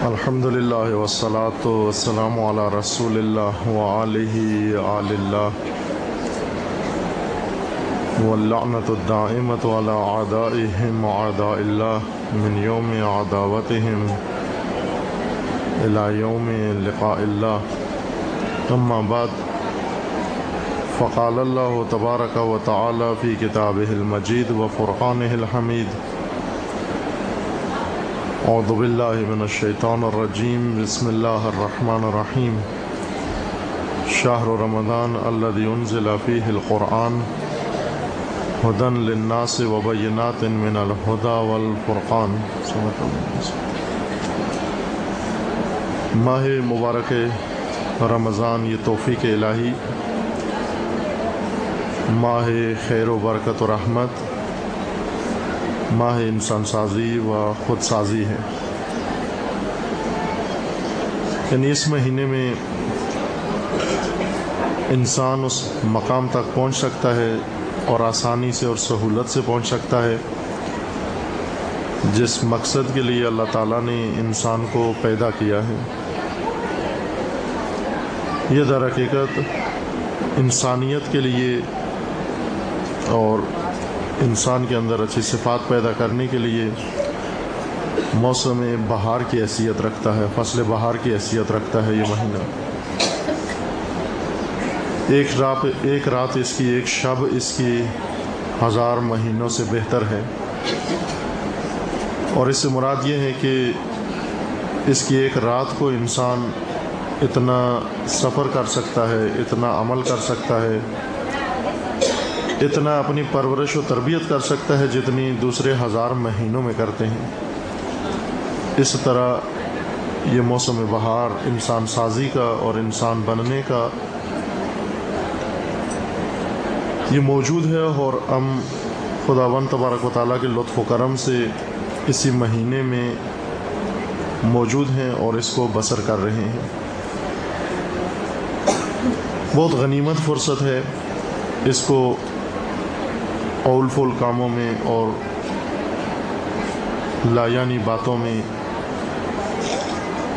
الحمد للہ والصلاة والسلام علی رسول اللہ وآلہ آل اللہ واللعنۃ الدائمۃ علی اعدائہم واعداء اللہ من یوم عداوتہم الی یوم لقاء اللہ اما بعد فقال اللہ تبارک و تعالی فی کتابہ المجید وفرقانہ الحمید اعوذ باللہ من الشیطان الرجیم بسم اللہ الرحمن الرحیم شہر رمضان الذی انزل فیہ القرآن ھدی للناس وبینات من الہدی والفرقان۔ ماہ مبارک رمضان یہ توفیق الہی، ماہ خیر و برکت و رحمت، ماہ انسان سازی و خود سازی ہے۔ یعنی اس مہینے میں انسان اس مقام تک پہنچ سکتا ہے اور آسانی سے اور سہولت سے پہنچ سکتا ہے جس مقصد کے لیے اللہ تعالیٰ نے انسان کو پیدا کیا ہے۔ یہ در حقیقت انسانیت کے لیے اور انسان کے اندر اچھی صفات پیدا کرنے کے لیے موسم بہار کی حیثیت رکھتا ہے، فصل بہار کی حیثیت رکھتا ہے۔ یہ مہینہ ایک رات اس کی، ایک شب اس کی 1000 مہینوں سے بہتر ہے، اور اس سے مراد یہ ہے کہ اس کی ایک رات کو انسان اتنا سفر کر سکتا ہے، اتنا عمل کر سکتا ہے، اتنا اپنی پرورش و تربیت کر سکتا ہے جتنی دوسرے 1000 مہینوں میں کرتے ہیں۔ اس طرح یہ موسم بہار انسان سازی کا اور انسان بننے کا یہ موجود ہے، اور ہم خداوند تبارک و تعالیٰ کے لطف و کرم سے اسی مہینے میں موجود ہیں اور اس کو بسر کر رہے ہیں۔ بہت غنیمت فرصت ہے، اس کو اول فول کاموں میں اور لایانی باتوں میں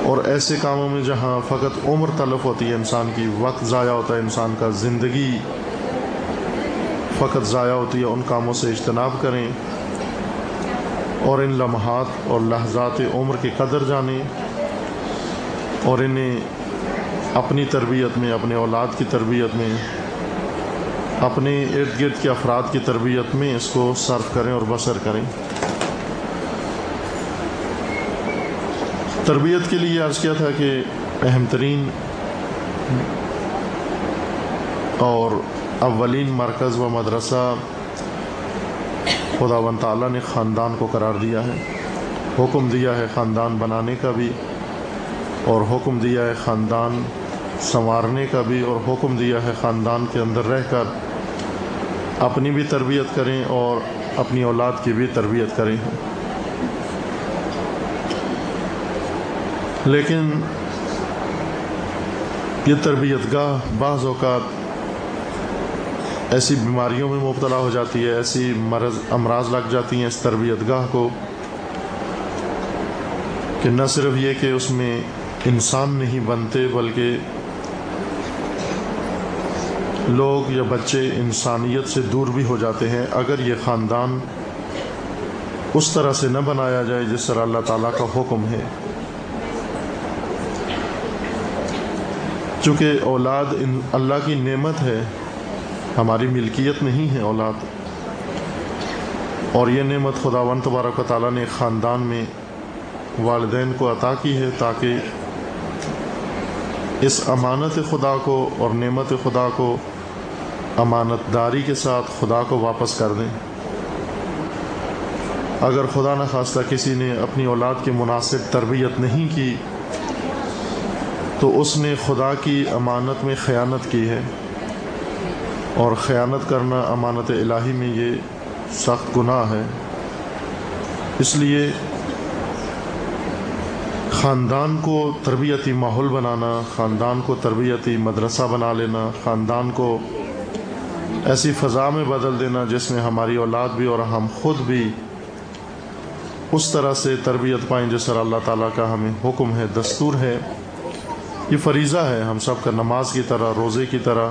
اور ایسے کاموں میں جہاں فقط عمر تلف ہوتی ہے انسان کی، وقت ضائع ہوتا ہے انسان کا، زندگی فقط ضائع ہوتی ہے، ان کاموں سے اجتناب کریں اور ان لمحات اور لحظات عمر کی قدر جانیں اور انہیں اپنی تربیت میں، اپنے اولاد کی تربیت میں، اپنے ارد گرد کے افراد کی تربیت میں اس کو صرف کریں اور بسر کریں۔ تربیت کے لیے عرض کیا تھا کہ اہم ترین اور اولین مرکز و مدرسہ خداوند تعالیٰ نے خاندان کو قرار دیا ہے، حکم دیا ہے خاندان بنانے کا بھی، اور حکم دیا ہے خاندان سنوارنے کا بھی، اور حکم دیا ہے خاندان کے اندر رہ کر اپنی بھی تربیت کریں اور اپنی اولاد کی بھی تربیت کریں۔ لیکن یہ تربیت گاہ بعض اوقات ایسی بیماریوں میں مبتلا ہو جاتی ہے، ایسی امراض لگ جاتی ہیں اس تربیت گاہ کو کہ نہ صرف یہ کہ اس میں انسان نہیں بنتے بلکہ لوگ یا بچے انسانیت سے دور بھی ہو جاتے ہیں اگر یہ خاندان اس طرح سے نہ بنایا جائے جس طرح اللہ تعالیٰ کا حکم ہے۔ چونکہ اولاد اللہ کی نعمت ہے، ہماری ملکیت نہیں ہے اولاد، اور یہ نعمت خداوند تبارک و تعالیٰ نے خاندان میں والدین کو عطا کی ہے تاکہ اس امانت خدا کو اور نعمت خدا کو امانت داری کے ساتھ خدا کو واپس کر دیں۔ اگر خدا نخواستہ کسی نے اپنی اولاد کی مناسب تربیت نہیں کی تو اس نے خدا کی امانت میں خیانت کی ہے، اور خیانت کرنا امانت الہی میں یہ سخت گناہ ہے۔ اس لیے خاندان کو تربیتی ماحول بنانا، خاندان کو تربیتی مدرسہ بنا لینا، خاندان کو ایسی فضا میں بدل دینا جس میں ہماری اولاد بھی اور ہم خود بھی اس طرح سے تربیت پائیں جس طرح اللہ تعالیٰ کا ہمیں حکم ہے، دستور ہے، یہ فریضہ ہے ہم سب کا، نماز کی طرح، روزے کی طرح۔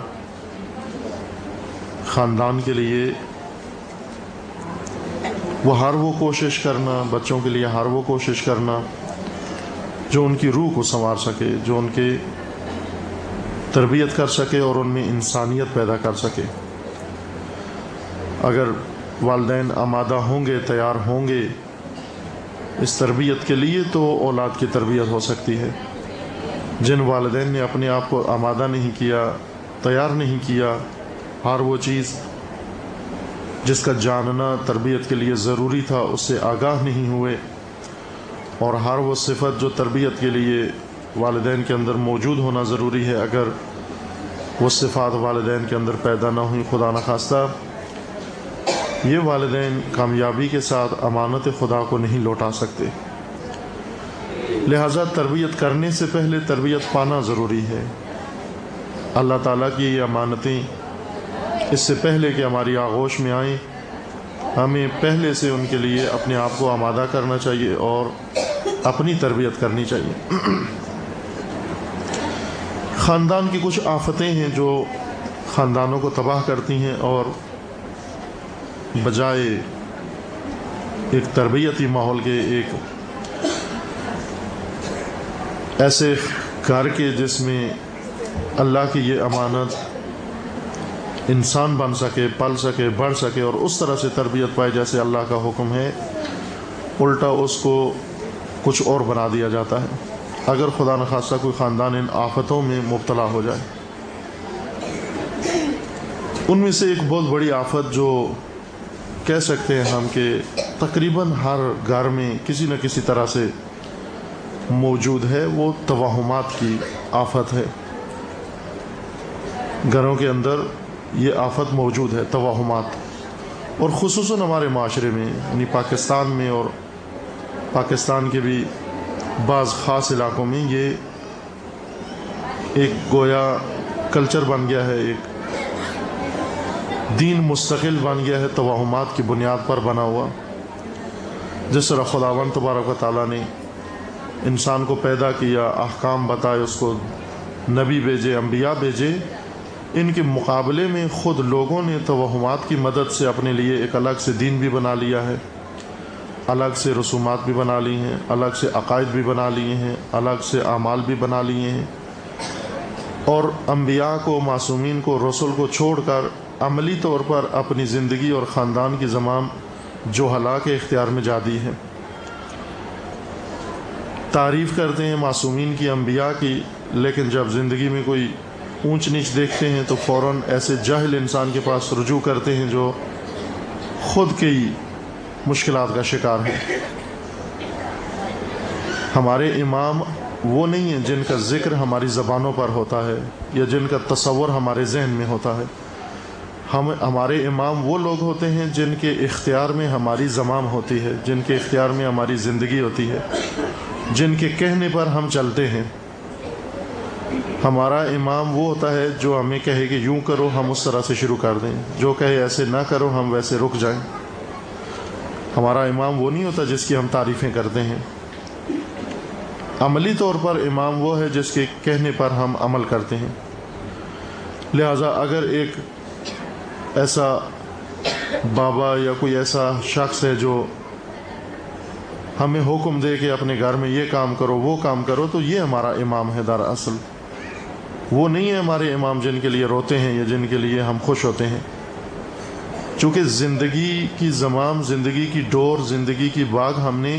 خاندان کے لیے ہر وہ کوشش کرنا، بچوں کے لیے ہر وہ کوشش کرنا جو ان کی روح کو سنوار سکے، جو ان کے تربیت کر سکے اور ان میں انسانیت پیدا کر سکے۔ اگر والدین آمادہ ہوں گے، تیار ہوں گے اس تربیت کے لیے، تو اولاد کی تربیت ہو سکتی ہے۔ جن والدین نے اپنے آپ کو آمادہ نہیں کیا، تیار نہیں کیا، ہر وہ چیز جس کا جاننا تربیت کے لیے ضروری تھا اس سے آگاہ نہیں ہوئے، اور ہر وہ صفت جو تربیت کے لیے والدین کے اندر موجود ہونا ضروری ہے، اگر وہ صفات والدین کے اندر پیدا نہ ہوئی، خدا نخواستہ یہ والدین کامیابی کے ساتھ امانت خدا کو نہیں لوٹا سکتے۔ لہٰذا تربیت کرنے سے پہلے تربیت پانا ضروری ہے۔ اللہ تعالیٰ کی یہ امانتیں اس سے پہلے کہ ہماری آغوش میں آئیں، ہمیں پہلے سے ان کے لیے اپنے آپ کو آمادہ کرنا چاہیے اور اپنی تربیت کرنی چاہیے۔ خاندان کی کچھ آفتیں ہیں جو خاندانوں کو تباہ کرتی ہیں، اور بجائے ایک تربیتی ماحول کے، ایک ایسے گھر کے جس میں اللہ کی یہ امانت انسان بن سکے، پل سکے، بڑھ سکے اور اس طرح سے تربیت پائے جیسے اللہ کا حکم ہے، الٹا اس کو کچھ اور بنا دیا جاتا ہے اگر خدا نخواستہ کوئی خاندان ان آفتوں میں مبتلا ہو جائے۔ ان میں سے ایک بہت بڑی آفت جو کہہ سکتے ہیں ہم کہ تقریباً ہر گھر میں کسی نہ کسی طرح سے موجود ہے، وہ توہمات کی آفت ہے۔ گھروں کے اندر یہ آفت موجود ہے، توہمات، اور خصوصاً ہمارے معاشرے میں، یعنی پاکستان میں اور پاکستان کے بھی بعض خاص علاقوں میں یہ ایک گویا کلچر بن گیا ہے، ایک دین مستقل بن گیا ہے، توہمات کی بنیاد پر بنا ہوا۔ جس طرح خداوند تبارک و تعالیٰ نے انسان کو پیدا کیا، احکام بتائے، اس کو نبی بھیجے، انبیاء بھیجے، ان کے مقابلے میں خود لوگوں نے توہمات کی مدد سے اپنے لیے ایک الگ سے دین بھی بنا لیا ہے، الگ سے رسومات بھی بنا لی ہیں، الگ سے عقائد بھی بنا لیے ہیں، الگ سے اعمال بھی بنا لیے ہیں، اور انبیاء کو، معصومین کو، رسول کو چھوڑ کر عملی طور پر اپنی زندگی اور خاندان کی زمام جہلا کے اختیار میں جا دی ہے۔ تعریف کرتے ہیں معصومین کی، انبیاء کی، لیکن جب زندگی میں کوئی اونچ نیچ دیکھتے ہیں تو فوراً ایسے جاہل انسان کے پاس رجوع کرتے ہیں جو خود کی مشکلات کا شکار ہیں۔ ہمارے امام وہ نہیں ہیں جن کا ذکر ہماری زبانوں پر ہوتا ہے یا جن کا تصور ہمارے ذہن میں ہوتا ہے۔ ہمارے امام وہ لوگ ہوتے ہیں جن کے اختیار میں ہماری زمام ہوتی ہے، جن کے اختیار میں ہماری زندگی ہوتی ہے، جن کے کہنے پر ہم چلتے ہیں۔ ہمارا امام وہ ہوتا ہے جو ہمیں کہے کہ یوں کرو، ہم اس طرح سے شروع کر دیں، جو کہے ایسے نہ کرو، ہم ویسے رک جائیں۔ ہمارا امام وہ نہیں ہوتا جس کی ہم تعریفیں کرتے ہیں۔ عملی طور پر امام وہ ہے جس کے کہنے پر ہم عمل کرتے ہیں۔ لہٰذا اگر ایک ایسا بابا یا کوئی ایسا شخص ہے جو ہمیں حکم دے کہ اپنے گھر میں یہ کام کرو، وہ کام کرو، تو یہ ہمارا امام ہے دراصل۔ وہ نہیں ہے ہمارے امام جن کے لیے روتے ہیں یا جن کے لیے ہم خوش ہوتے ہیں، چونکہ زندگی کی زمام، زندگی کی ڈور، زندگی کی باغ ہم نے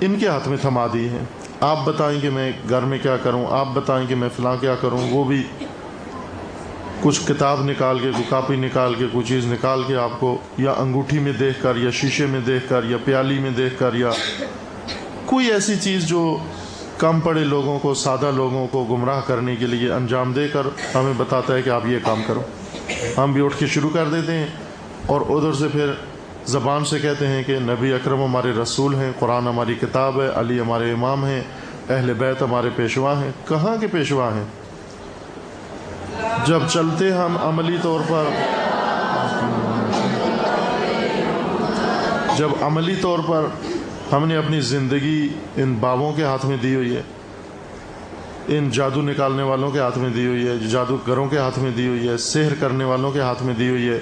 ان کے ہاتھ میں تھما دی ہے۔ آپ بتائیں کہ میں گھر میں کیا کروں، آپ بتائیں کہ میں فلاں کیا کروں، وہ بھی کچھ کتاب نکال کے، کوئی کاپی نکال کے، کوئی چیز نکال کے آپ کو یا انگوٹھی میں دیکھ کر یا شیشے میں دیکھ کر یا پیالی میں دیکھ کر یا کوئی ایسی چیز جو کم پڑے لوگوں کو، سادہ لوگوں کو گمراہ کرنے کے لیے انجام دے کر ہمیں بتاتا ہے کہ آپ یہ کام کرو۔ ہم بھی اٹھ کے شروع کر دیتے ہیں اور ادھر سے پھر زبان سے کہتے ہیں کہ نبی اکرم ہمارے رسول ہیں، قرآن ہماری کتاب ہے، علی ہمارے امام ہیں، اہل بیت ہمارے پیشوا ہیں۔ کہاں کے پیشوا ہیں؟ جب چلتے ہم عملی طور پر ہم نے اپنی زندگی ان باووں کے ہاتھ میں دی ہوئی ہے، ان جادو نکالنے والوں کے ہاتھ میں دی ہوئی ہے، جادوگروں کے ہاتھ میں دی ہوئی ہے، سحر کرنے والوں کے ہاتھ میں دی ہوئی ہے۔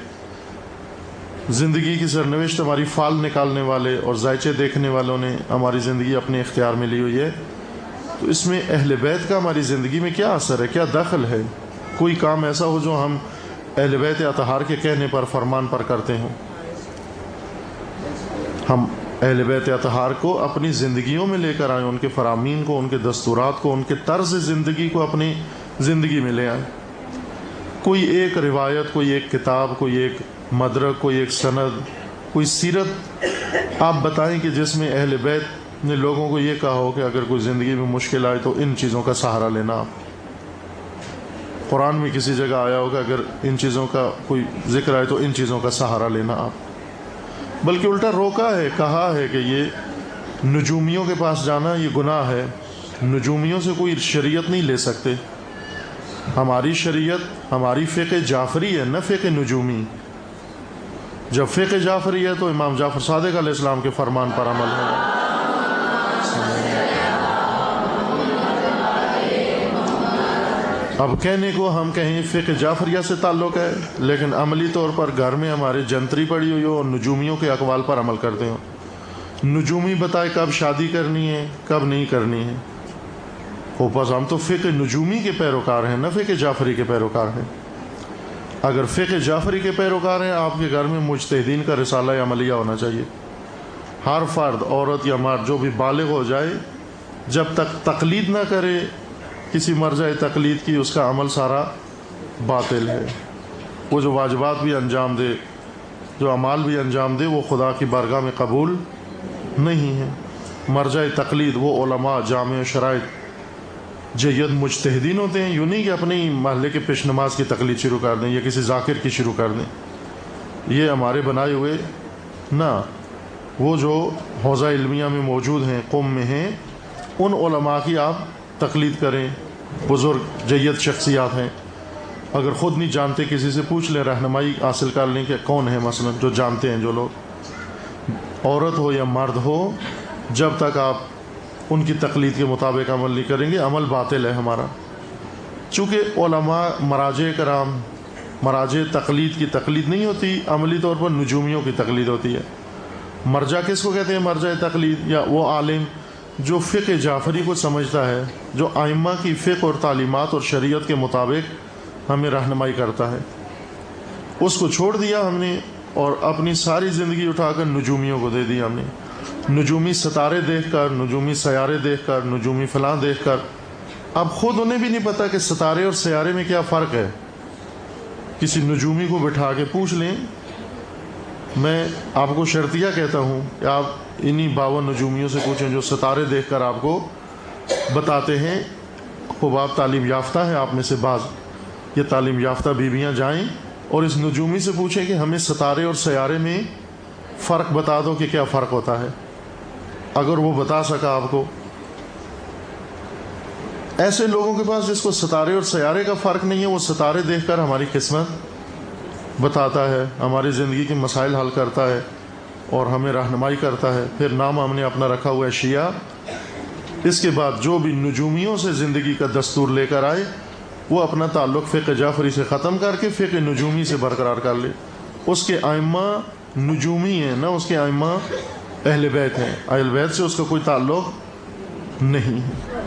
زندگی کی سرنوشت ہماری فال نکالنے والے اور ذائچے دیکھنے والوں نے ہماری زندگی اپنے اختیار میں لی ہوئی ہے۔ تو اس میں اہل بیت کا ہماری زندگی میں کیا اثر ہے، کیا دخل ہے؟ کوئی کام ایسا ہو جو ہم اہل بیت اطہار کے کہنے پر، فرمان پر کرتے ہوں۔ ہم اہل بیت اطہار کو اپنی زندگیوں میں لے کر آئیں، ان کے فرامین کو، ان کے دستورات کو، ان کے طرز زندگی کو اپنی زندگی میں لے آئیں۔ کوئی ایک روایت، کوئی ایک کتاب، کوئی ایک مدرک، کوئی ایک سند، کوئی سیرت آپ بتائیں کہ جس میں اہل بیت نے لوگوں کو یہ کہا ہو کہ اگر کوئی زندگی میں مشکل آئے تو ان چیزوں کا سہارا لینا۔ آپ قرآن میں کسی جگہ آیا ہوگا اگر ان چیزوں کا کوئی ذکر آئے تو ان چیزوں کا سہارا لینا آپ، بلکہ الٹا روکا ہے، کہا ہے کہ یہ نجومیوں کے پاس جانا یہ گناہ ہے، نجومیوں سے کوئی شریعت نہیں لے سکتے۔ ہماری شریعت، ہماری فقہ جعفری ہے، نہ فقہ نجومی۔ جب فقہ جعفری ہے تو امام جعفر صادق علیہ السلام کے فرمان پر عمل ہے۔ اب کہنے کو ہم کہیں فقہ جعفریہ سے تعلق ہے، لیکن عملی طور پر گھر میں ہمارے جنتری پڑی ہوئی ہو اور نجومیوں کے اقوال پر عمل کرتے ہوں۔ نجومی بتائے کب شادی کرنی ہے، کب نہیں کرنی ہے۔ وہ بس ہم تو فقہ نجومی کے پیروکار ہیں، نہ فقہ جعفری کے پیروکار ہیں۔ اگر فقہ جعفری کے پیروکار ہیں، آپ کے گھر میں مجتہدین کا رسالہ عملیہ ہونا چاہیے۔ ہر فرد، عورت یا مرد، جو بھی بالغ ہو جائے، جب تک تقلید نہ کرے کسی مرجع تقلید کی، اس کا عمل سارا باطل ہے۔ وہ جو واجبات بھی انجام دے، جو اعمال بھی انجام دے، وہ خدا کی بارگاہ میں قبول نہیں ہے۔ مرجع تقلید وہ علماء، جامع شرائط، جید مجتہدین ہوتے ہیں۔ یوں نہیں کہ اپنے ہی محلے کے پیش نماز کی تقلید شروع کر دیں یا کسی ذاکر کی شروع کر دیں، یہ ہمارے بنائے ہوئے نہ۔ وہ جو حوزہ علمیہ میں موجود ہیں، قوم میں ہیں، ان علماء کی آپ تقلید کریں۔ بزرگ جید شخصیات ہیں، اگر خود نہیں جانتے کسی سے پوچھ لیں، رہنمائی حاصل کر لیں کہ کون ہے مثلا جو جانتے ہیں، جو لوگ، عورت ہو یا مرد ہو، جب تک آپ ان کی تقلید کے مطابق عمل نہیں کریں گے، عمل باطل ہے ہمارا۔ چونکہ علماء، مراجع کرام، مراجع تقلید کی تقلید نہیں ہوتی، عملی طور پر نجومیوں کی تقلید ہوتی ہے۔ مرجع کس کو کہتے ہیں؟ مرجع تقلید یا وہ عالم جو فقہ جعفری کو سمجھتا ہے، جو ائمہ کی فقہ اور تعلیمات اور شریعت کے مطابق ہمیں رہنمائی کرتا ہے۔ اس کو چھوڑ دیا ہم نے اور اپنی ساری زندگی اٹھا کر نجومیوں کو دے دیا ہم نے۔ نجومی ستارے دیکھ کر، نجومی سیارے دیکھ کر، نجومی فلاں دیکھ کر، اب خود انہیں بھی نہیں پتہ کہ ستارے اور سیارے میں کیا فرق ہے۔ کسی نجومی کو بٹھا کے پوچھ لیں، میں آپ کو شرطیہ کہتا ہوں کہ آپ انہی 52 نجومیوں سے پوچھیں جو ستارے دیکھ کر آپ کو بتاتے ہیں۔ خوب آپ تعلیم یافتہ ہیں، آپ میں سے بعض یہ تعلیم یافتہ بیویاں جائیں اور اس نجومی سے پوچھیں کہ ہمیں ستارے اور سیارے میں فرق بتا دو کہ کیا فرق ہوتا ہے۔ اگر وہ بتا سکا آپ کو، ایسے لوگوں کے پاس جس کو ستارے اور سیارے کا فرق نہیں ہے، وہ ستارے دیکھ کر ہماری قسمت بتاتا ہے، ہماری زندگی کے مسائل حل کرتا ہے اور ہمیں رہنمائی کرتا ہے۔ پھر نام ہم نے اپنا رکھا ہوا ہے شیعہ۔ اس کے بعد جو بھی نجومیوں سے زندگی کا دستور لے کر آئے، وہ اپنا تعلق فقہ جعفری سے ختم کر کے فقہ نجومی سے برقرار کر لے۔ اس کے ائمہ نجومی ہیں، نہ اس کے ائمہ اہل بیت ہیں۔ اہل بیت سے اس کا کوئی تعلق نہیں ہے۔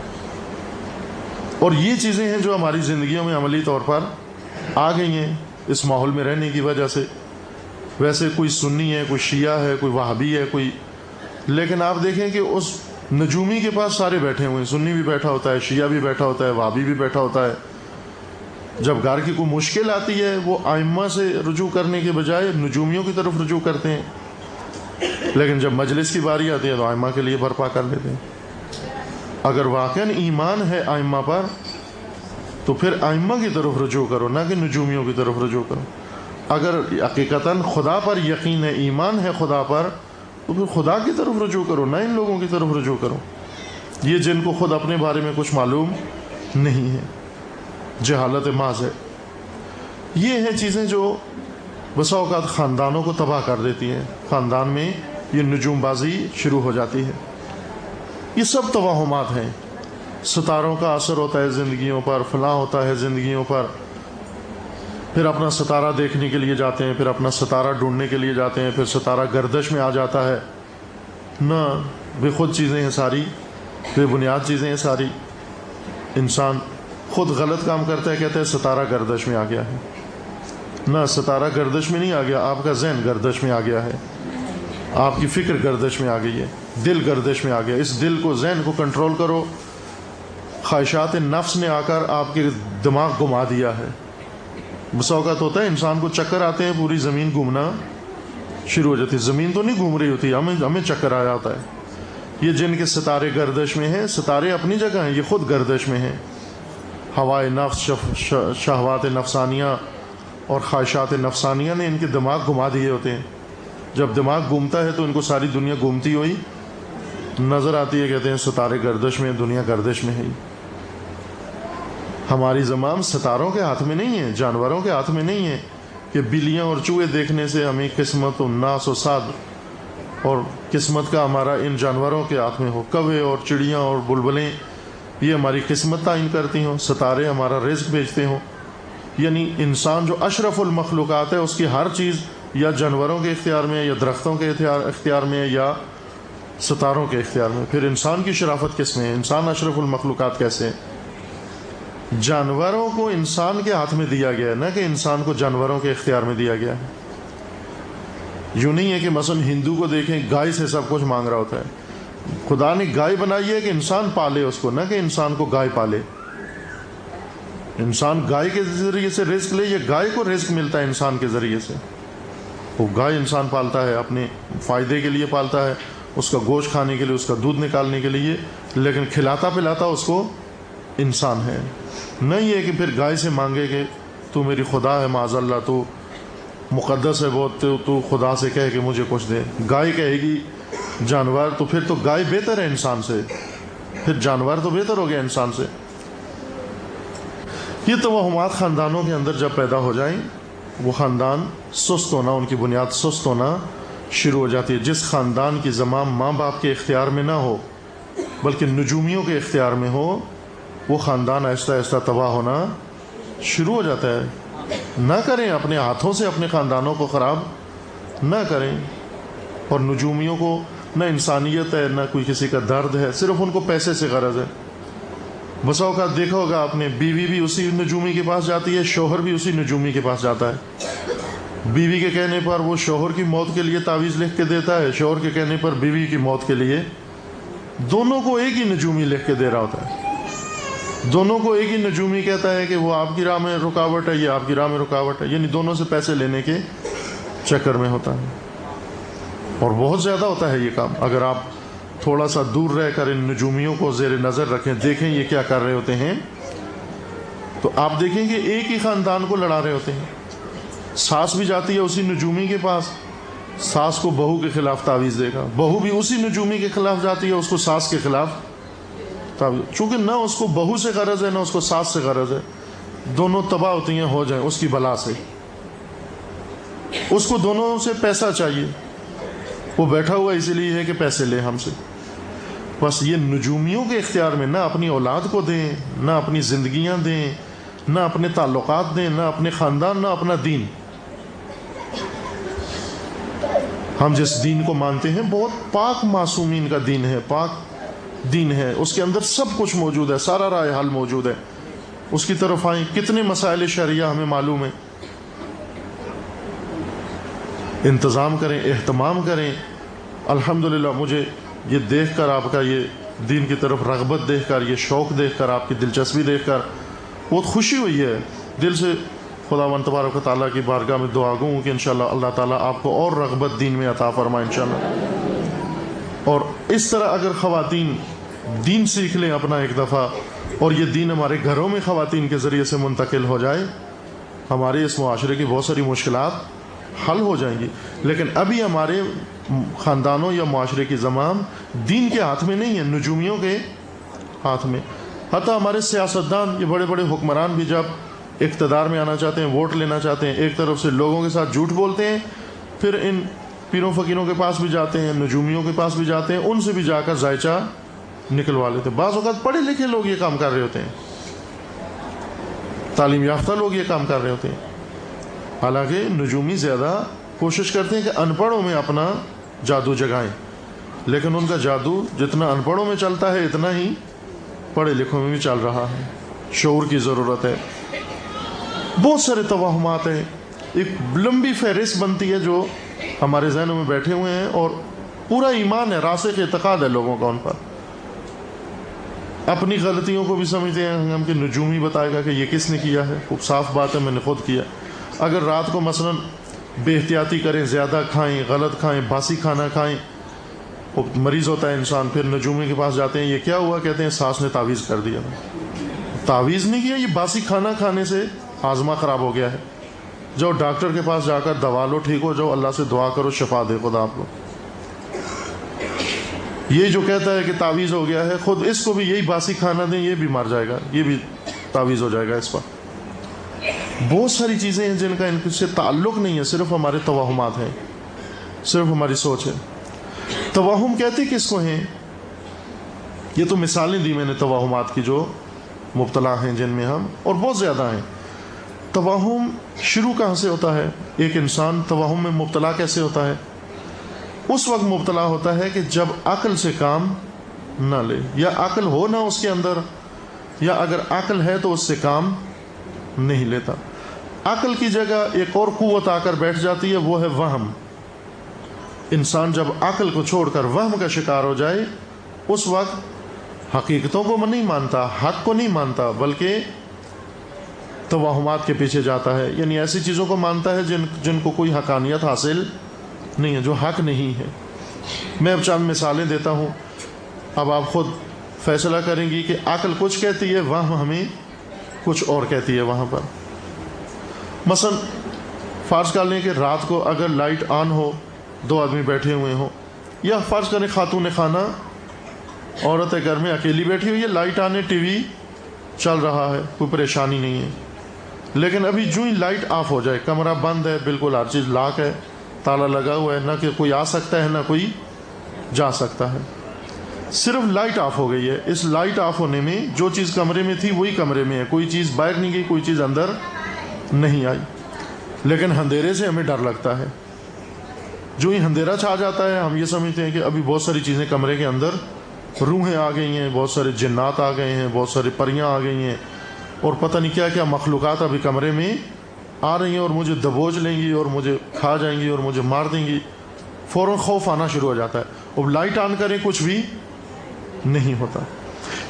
اور یہ چیزیں ہیں جو ہماری زندگیوں میں عملی طور پر آ گئی ہیں اس ماحول میں رہنے کی وجہ سے۔ ویسے کوئی سنی ہے، کوئی شیعہ ہے، کوئی وہابی ہے، کوئی، لیکن آپ دیکھیں کہ اس نجومی کے پاس سارے بیٹھے ہوئے ہیں۔ سنی بھی بیٹھا ہوتا ہے، شیعہ بھی بیٹھا ہوتا ہے، وہابی بھی بیٹھا ہوتا ہے۔ جب گھر کی کوئی مشکل آتی ہے، وہ ائمہ سے رجوع کرنے کے بجائے نجومیوں کی طرف رجوع کرتے ہیں، لیکن جب مجلس کی باری آتی ہے تو ائمہ کے لیے برپا کر لیتے ہیں۔ اگر واقعاً ایمان ہے ائمہ پر تو پھر ائمہ کی طرف رجوع کرو، نہ کہ نجومیوں کی طرف رجوع کرو۔ اگر حقیقتاً خدا پر یقین ہے، ایمان ہے خدا پر، تو پھر خدا کی طرف رجوع کرو، نہ ان لوگوں کی طرف رجوع کرو، یہ جن کو خود اپنے بارے میں کچھ معلوم نہیں ہے، جہالت محض ہے۔ یہ ہیں چیزیں جو بسا اوقات خاندانوں کو تباہ کر دیتی ہیں۔ خاندان میں یہ نجوم بازی شروع ہو جاتی ہے۔ یہ سب توہمات ہیں۔ ستاروں کا اثر ہوتا ہے زندگیوں پر، فلاں ہوتا ہے زندگیوں پر، پھر اپنا ستارہ دیکھنے کے لیے جاتے ہیں، پھر اپنا ستارہ ڈھونڈنے کے لیے جاتے ہیں، پھر ستارہ گردش میں آ جاتا ہے۔ نہ بے خود چیزیں ہیں ساری، بے بنیاد چیزیں ہیں ساری۔ انسان خود غلط کام کرتا ہے، کہتا ہے ستارہ گردش میں آ گیا ہے۔ نہ، ستارہ گردش میں نہیں آ گیا، آپ کا ذہن گردش میں آ گیا ہے، آپ کی فکر گردش میں آ گئی ہے، دل گردش میں آ گیا۔ اس دل کو، ذہن کو کنٹرول کرو۔ خواہشات نفس نے آ کر آپ کے دماغ گما دیا ہے۔ بس اوقات ہوتا ہے انسان کو چکر آتے ہیں، پوری زمین گھومنا شروع ہو جاتی ہے۔ زمین تو نہیں گھوم رہی ہوتی، ہمیں چکر آ جاتا ہے۔ یہ جن کے ستارے گردش میں ہیں، ستارے اپنی جگہ ہیں، یہ خود گردش میں ہیں۔ ہوائے نفس، شہوات نفسانیہ اور خواہشات نفسانیہ نے ان کے دماغ گھما دیے ہوتے ہیں۔ جب دماغ گھومتا ہے تو ان کو ساری دنیا گھومتی ہوئی نظر آتی ہے، کہتے ہیں ستارے گردش میں، دنیا گردش میں ہے۔ ہماری زمام ستاروں کے ہاتھ میں نہیں ہے، جانوروں کے ہاتھ میں نہیں ہے کہ بلیاں اور چوہے دیکھنے سے ہمیں قسمت و ناس و سعد اور قسمت کا ہمارا ان جانوروں کے ہاتھ میں ہو۔ کوے اور چڑیاں اور بلبلیں یہ ہماری قسمت تعین کرتی ہوں، ستارے ہمارا رزق بھیجتے ہوں۔ یعنی انسان جو اشرف المخلوقات ہے، اس کی ہر چیز یا جانوروں کے اختیار میں ہے، یا درختوں کے اختیار میں ہے، یا ستاروں کے اختیار میں۔ پھر انسان کی شرافت کس میں ہے؟ انسان اشرف المخلوقات کیسے ہے؟ جانوروں کو انسان کے ہاتھ میں دیا گیا ہے، نہ کہ انسان کو جانوروں کے اختیار میں دیا گیا ہے۔ یوں نہیں ہے کہ مثلا ہندو کو دیکھیں، گائے سے سب کچھ مانگ رہا ہوتا ہے۔ خدا نے گائے بنائی ہے کہ انسان پالے اس کو، نہ کہ انسان کو گائے پالے۔ انسان گائے کے ذریعے سے رزق لے، یہ گائے کو رزق ملتا ہے انسان کے ذریعے سے۔ وہ گائے انسان پالتا ہے، اپنے فائدے کے لیے پالتا ہے، اس کا گوشت کھانے کے لیے، اس کا دودھ نکالنے کے لیے، لیکن کھلاتا پلاتا اس کو انسان ہے۔ نہیں ہے کہ پھر گائے سے مانگے کہ تو میری خدا ہے، معاذ اللہ تو مقدس ہے بہت، تو خدا سے کہے کہ مجھے کچھ دے۔ گائے کہے گی جانور، تو پھر تو گائے بہتر ہے انسان سے، پھر جانور تو بہتر ہو گیا انسان سے۔ یہ توہمات خاندانوں کے اندر جب پیدا ہو جائیں، وہ خاندان سست ہونا، ان کی بنیاد سست ہونا شروع ہو جاتی ہے۔ جس خاندان کی زمام ماں باپ کے اختیار میں نہ ہو بلکہ نجومیوں کے اختیار میں ہو، وہ خاندان آہستہ آہستہ تباہ ہونا شروع ہو جاتا ہے۔ نہ کریں، اپنے ہاتھوں سے اپنے خاندانوں کو خراب نہ کریں۔ اور نجومیوں کو نہ انسانیت ہے، نہ کوئی کسی کا درد ہے، صرف ان کو پیسے سے غرض ہے۔ بسا اوقات دیکھا ہوگا آپ نے، بیوی بھی اسی نجومی کے پاس جاتی ہے، شوہر بھی اسی نجومی کے پاس جاتا ہے۔ بیوی کے کہنے پر وہ شوہر کی موت کے لیے تعویذ لکھ کے دیتا ہے، شوہر کے کہنے پر بیوی کی موت کے لیے، دونوں کو ایک ہی نجومی لکھ کے دے رہا ہوتا ہے۔ دونوں کو ایک ہی نجومی کہتا ہے کہ وہ آپ کی راہ میں رکاوٹ ہے، یہ آپ کی راہ میں رکاوٹ ہے، یعنی دونوں سے پیسے لینے کے چکر میں ہوتا ہے۔ اور بہت زیادہ ہوتا ہے یہ کام۔ اگر آپ تھوڑا سا دور رہ کر ان نجومیوں کو زیر نظر رکھیں، دیکھیں یہ کیا کر رہے ہوتے ہیں، تو آپ دیکھیں کہ ایک ہی خاندان کو لڑا رہے ہوتے ہیں۔ ساس بھی جاتی ہے اسی نجومی کے پاس، ساس کو بہو کے خلاف تعویذ دے گا، بہو بھی اسی نجومی کے خلاف جاتی ہے، اس کو ساس کے خلاف تعویذ، چونکہ نہ اس کو بہو سے غرض ہے نہ اس کو ساس سے غرض ہے، دونوں تباہ ہوتی ہیں، ہو جائیں اس کی بلا سے۔ اس کو دونوں سے پیسہ چاہیے، وہ بیٹھا ہوا اسی لیے ہے کہ پیسے لے ہم سے۔ بس یہ نجومیوں کے اختیار میں نہ اپنی اولاد کو دیں، نہ اپنی زندگیاں دیں، نہ اپنے تعلقات دیں، نہ اپنے خاندان، نہ اپنا دین۔ ہم جس دین کو مانتے ہیں بہت پاک معصومین کا دین ہے، پاک دین ہے، اس کے اندر سب کچھ موجود ہے، سارا رائے حل موجود ہے۔ اس کی طرف آئیں، کتنے مسائل شرعیہ ہمیں معلوم ہیں، انتظام کریں، اہتمام کریں۔ الحمدللہ مجھے یہ دیکھ کر، آپ کا یہ دین کی طرف رغبت دیکھ کر، یہ شوق دیکھ کر، آپ کی دلچسپی دیکھ کر بہت خوشی ہوئی ہے۔ دل سے خداوند تبارک و تعالیٰ کی بارگاہ میں دعا گو ہوں کہ انشاءاللہ اللہ تعالیٰ آپ کو اور رغبت دین میں عطا فرمائے انشاءاللہ۔ اور اس طرح اگر خواتین دین سیکھ لیں اپنا ایک دفعہ، اور یہ دین ہمارے گھروں میں خواتین کے ذریعے سے منتقل ہو جائے، ہمارے اس معاشرے کی بہت ساری مشکلات حل ہو جائیں گی۔ لیکن ابھی ہمارے خاندانوں یا معاشرے کی زمام دین کے ہاتھ میں نہیں ہے، نجومیوں کے ہاتھ میں۔ حتیٰ ہمارے سیاستدان، یہ بڑے بڑے حکمران بھی جب اقتدار میں آنا چاہتے ہیں، ووٹ لینا چاہتے ہیں، ایک طرف سے لوگوں کے ساتھ جھوٹ بولتے ہیں، پھر ان پیروں فقیروں کے پاس بھی جاتے ہیں, نجومیوں کے پاس بھی جاتے ہیں, ان سے بھی جا کر ذائچہ نکلوا لیتے ہیں. بعض اوقات پڑھے لکھے لوگ یہ کام کر رہے ہوتے ہیں, تعلیم یافتہ لوگ یہ کام کر رہے ہوتے ہیں. حالانکہ نجومی زیادہ کوشش کرتے ہیں کہ ان پڑھوں میں اپنا جادو جگائیں, لیکن ان کا جادو جتنا ان پڑھوں میں چلتا ہے اتنا ہی پڑھے لکھوں میں بھی چل رہا ہے. شعور کی ضرورت ہے. بہت سارے توہمات ہیں, ایک لمبی فہرست بنتی ہے جو ہمارے ذہنوں میں بیٹھے ہوئے ہیں, اور پورا ایمان ہے, راسخ اعتقاد ہے لوگوں کا ان پر. اپنی غلطیوں کو بھی سمجھتے ہیں ہم کہ نجومی بتائے گا کہ یہ کس نے کیا ہے. خوب صاف بات ہے, میں نے خود کیا. اگر رات کو مثلا بے احتیاطی کریں, زیادہ کھائیں, غلط کھائیں, باسی کھانا کھائیں, مریض ہوتا ہے انسان, پھر نجومی کے پاس جاتے ہیں, یہ کیا ہوا؟ کہتے ہیں ساس نے تعویذ کر دیا. تعویذ نہیں کیا, یہ باسی کھانا کھانے سے ہاضمہ خراب ہو گیا ہے. جاؤ ڈاکٹر کے پاس جا کر دوا لو, ٹھیک ہو جاؤ, اللہ سے دعا کرو شفا دے خدا آپ کو. یہ جو کہتا ہے کہ تعویذ ہو گیا ہے, خود اس کو بھی یہی باسی کھانا دیں, یہ بھی مر جائے گا, یہ بھی تعویذ ہو جائے گا اس پر. بہت ساری چیزیں ہیں جن کا ان سے تعلق نہیں ہے, صرف ہمارے توہمات ہیں, صرف ہماری سوچ ہے. توہم کہتے کس کو ہیں؟ یہ تو مثالیں دی میں نے توہمات کی جو مبتلا ہیں جن میں ہم, اور بہت زیادہ ہیں. توہم شروع کہاں سے ہوتا ہے؟ ایک انسان توہم میں مبتلا کیسے ہوتا ہے؟ اس وقت مبتلا ہوتا ہے کہ جب عقل سے کام نہ لے, یا عقل ہو نہ اس کے اندر, یا اگر عقل ہے تو اس سے کام نہیں لیتا. عقل کی جگہ ایک اور قوت آ کر بیٹھ جاتی ہے, وہ ہے وہم. انسان جب عقل کو چھوڑ کر وہم کا شکار ہو جائے, اس وقت حقیقتوں کو نہیں مانتا, حق کو نہیں مانتا, بلکہ توہمات کے پیچھے جاتا ہے. یعنی ایسی چیزوں کو مانتا ہے جن کو کوئی حقانیت حاصل نہیں ہے, جو حق نہیں ہے. میں اب چند مثالیں دیتا ہوں, اب آپ خود فیصلہ کریں گی کہ عقل کچھ کہتی ہے, وہم ہمیں کچھ اور کہتی ہے. وہاں پر مثلا فرض کر لیں کہ رات کو اگر لائٹ آن ہو, دو آدمی بیٹھے ہوئے ہوں, یا فرض کریں خاتون خانہ عورت ہے گھر میں اکیلی بیٹھی ہوئی ہے, لائٹ آن ہے, ٹی وی چل رہا ہے, کوئی پریشانی نہیں ہے. لیکن ابھی جو ہی لائٹ آف ہو جائے, کمرہ بند ہے, بالکل ہر چیز لاک ہے, تالا لگا ہوا ہے, نہ کہ کوئی آ سکتا ہے نہ کوئی جا سکتا ہے, صرف لائٹ آف ہو گئی ہے. اس لائٹ آف ہونے میں جو چیز کمرے میں تھی وہی کمرے میں ہے, کوئی چیز باہر نہیں گئی, کوئی چیز اندر نہیں آئی. لیکن اندھیرے سے ہمیں ڈر لگتا ہے. جو ہی اندھیرا چھا جاتا ہے, ہم یہ سمجھتے ہیں کہ ابھی بہت ساری چیزیں کمرے کے اندر, روحیں آ گئی ہیں, بہت سارے جنات آ گئے ہیں, بہت ساری پریاں آ گئی ہیں, اور پتہ نہیں کیا کیا مخلوقات ابھی کمرے میں آ رہی ہیں, اور مجھے دبوچ لیں گی, اور مجھے کھا جائیں گی, اور مجھے مار دیں گی. فوراً خوف آنا شروع ہو جاتا ہے. اب لائٹ آن کریں کچھ بھی نہیں ہوتا.